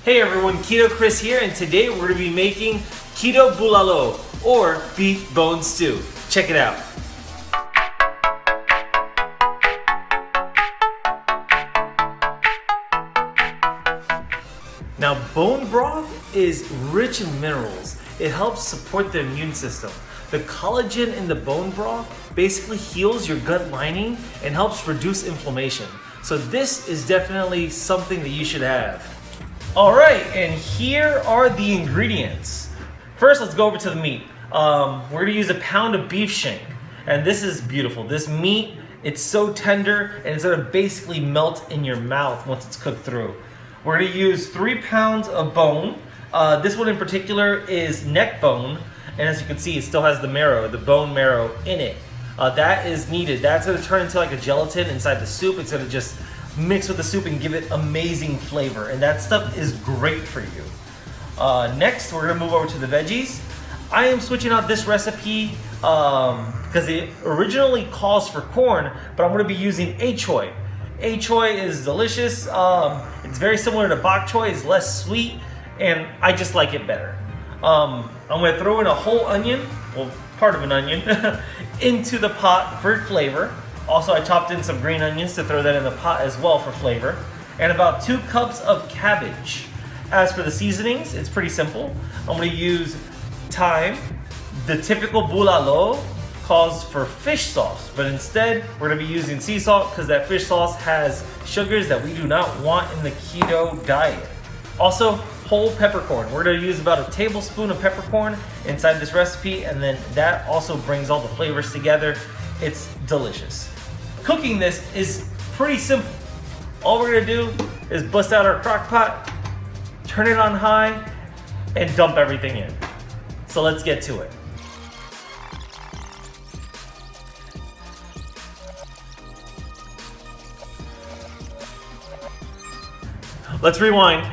Hey everyone, Keto Cris here, and today we're going to be making Keto Bulalo, or beef bone stew. Check it out. Now, bone broth is rich in minerals. It helps support the immune system. The collagen in the bone broth basically heals your gut lining and helps reduce inflammation. So this is definitely something that you should have. All right, and here are the ingredients. First, let's go over to the meat. We're gonna use a pound of beef shank, and this is beautiful. This meat, it's so tender, and it's gonna basically melt in your mouth once it's cooked through. We're gonna use 3 pounds of bone. This one in particular is neck bone, and as you can see, it still has the marrow, the bone marrow in it. That is needed. That's gonna turn into like a gelatin inside the soup. It's gonna just mix with the soup and give it amazing flavor, and that stuff is great for you. Next, we're gonna move over to the veggies. I am switching out this recipe because it originally calls for corn, but I'm gonna be using choy. Choy is delicious. It's very similar to bok choy. It's less sweet, and I just like it better. I'm gonna throw in a whole onion, well, part of an onion, into the pot for flavor. Also, I chopped in some green onions to throw that in the pot as well for flavor. And about 2 cups of cabbage. As for the seasonings, it's pretty simple. I'm gonna use thyme. The typical Bulalo calls for fish sauce, but instead, we're gonna be using sea salt because that fish sauce has sugars that we do not want in the keto diet. Also, whole peppercorn. We're gonna use about a tablespoon of peppercorn inside this recipe, and then that also brings all the flavors together. It's delicious. Cooking this is pretty simple. All we're gonna do is bust out our crock pot, turn it on high, and dump everything in. So let's get to it. Let's rewind.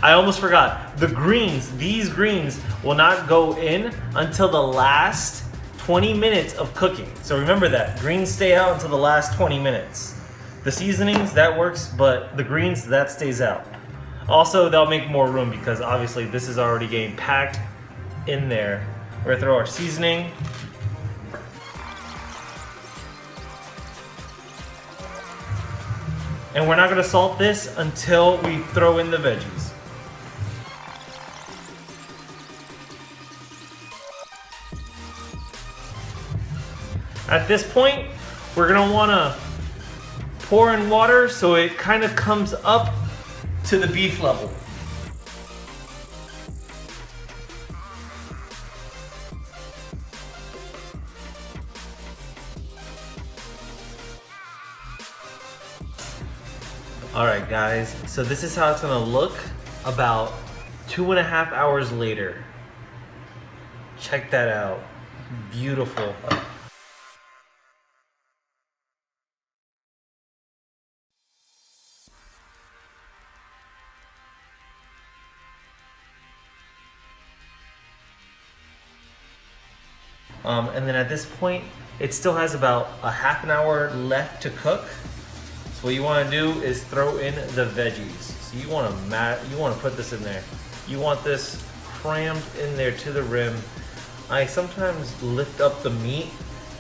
I almost forgot. The greens, these greens will not go in until the last 20 minutes of cooking. So remember that. Greens stay out until the last 20 minutes. The seasonings, that works, but the greens, that stays out. Also, they'll make more room because obviously this is already getting packed in there. We're gonna throw our seasoning. And we're not gonna salt this until we throw in the veggies. At this point, we're gonna wanna pour in water so it kind of comes up to the beef level. All right, guys, so this is how it's gonna look about 2.5 hours later. Check that out, beautiful. And then at this point, it still has about a half an hour left to cook. So what you want to do is throw in the veggies. So you want to put this in there. You want this crammed in there to the rim. I sometimes lift up the meat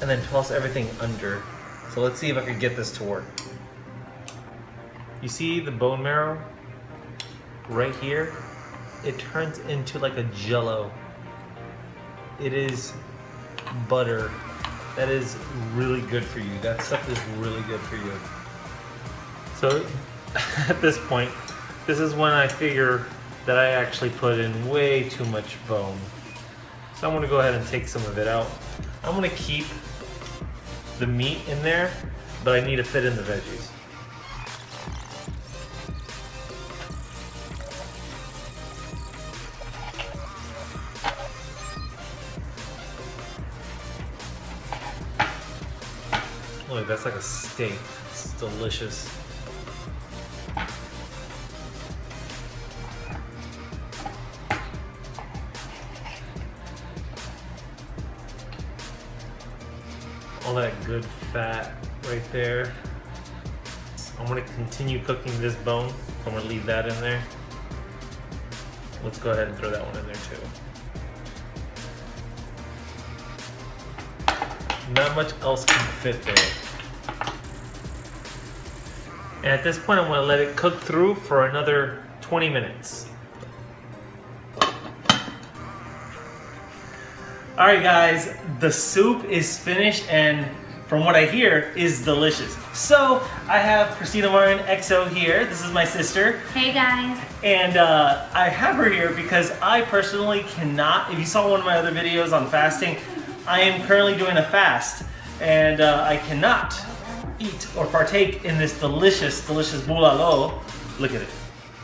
and then toss everything under. So let's see if I can get this to work. You see the bone marrow right here? It turns into like a jello. It is butter. That is really good for you. That stuff is really good for you. So at this point, this is when I figure that I actually put in way too much bone. So I'm gonna go ahead and take some of it out. I'm gonna keep the meat in there, but I need to fit in the veggies. Look, that's like a steak. It's delicious. All that good fat right there. I'm gonna continue cooking this bone. I'm gonna leave that in there. Let's go ahead and throw that one in there too. Not much else can fit there. And at this point, I'm going to let it cook through for another 20 minutes. All right, guys, the soup is finished, and from what I hear, is delicious. So I have Christina Martin XO here. This is my sister. Hey guys. And I have her here because I personally cannot, if you saw one of my other videos on fasting, I am currently doing a fast, and I cannot eat or partake in this delicious Bulalo. Look at it.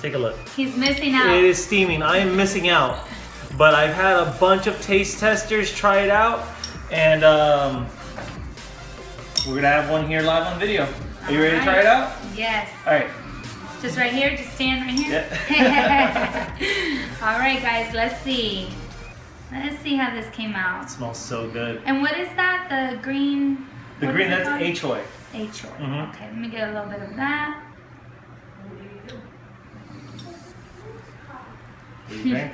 Take a look. He's missing out. It is steaming. I am missing out. But I've had a bunch of taste testers try it out, and we're gonna have one here live on video. Are you ready to try it out? Yes. All right. Just right here? Just stand right here? Yeah. All right, guys, let's see. Let's see how this came out. It smells so good. And what is that? The green? The what green, is it that's called? achoy. Achoy. Mhm. Okay, let me get a little bit of that. What do you think?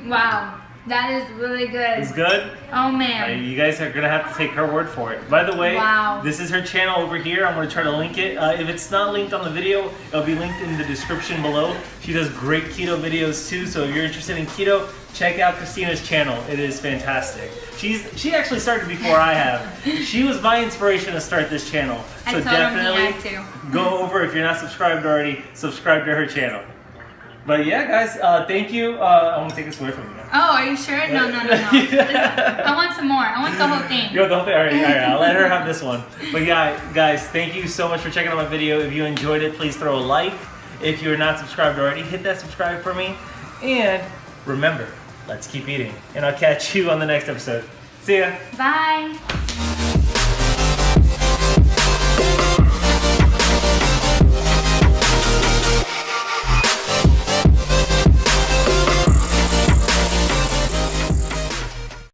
Wow, that is really good. It's good? Oh man. You guys are gonna have to take her word for it. By the way, Wow. this is her channel over here. I'm gonna try to link it. If it's not linked on the video, it'll be linked in the description below. She does great keto videos too, so if you're interested in keto, check out Christina's channel. It is fantastic. She actually started before I have. She was my inspiration to start this channel. So I told definitely him he had to. go over, if you're not subscribed already, subscribe to her channel. But yeah, guys, thank you. I want to take this away from you now. Oh, are you sure? No. I want some more. I want the whole thing. You want the whole thing? All right, I'll let her have this one. But yeah, guys, thank you so much for checking out my video. If you enjoyed it, please throw a like. If you're not subscribed already, hit that subscribe for me. And remember, let's keep eating. And I'll catch you on the next episode. See ya. Bye.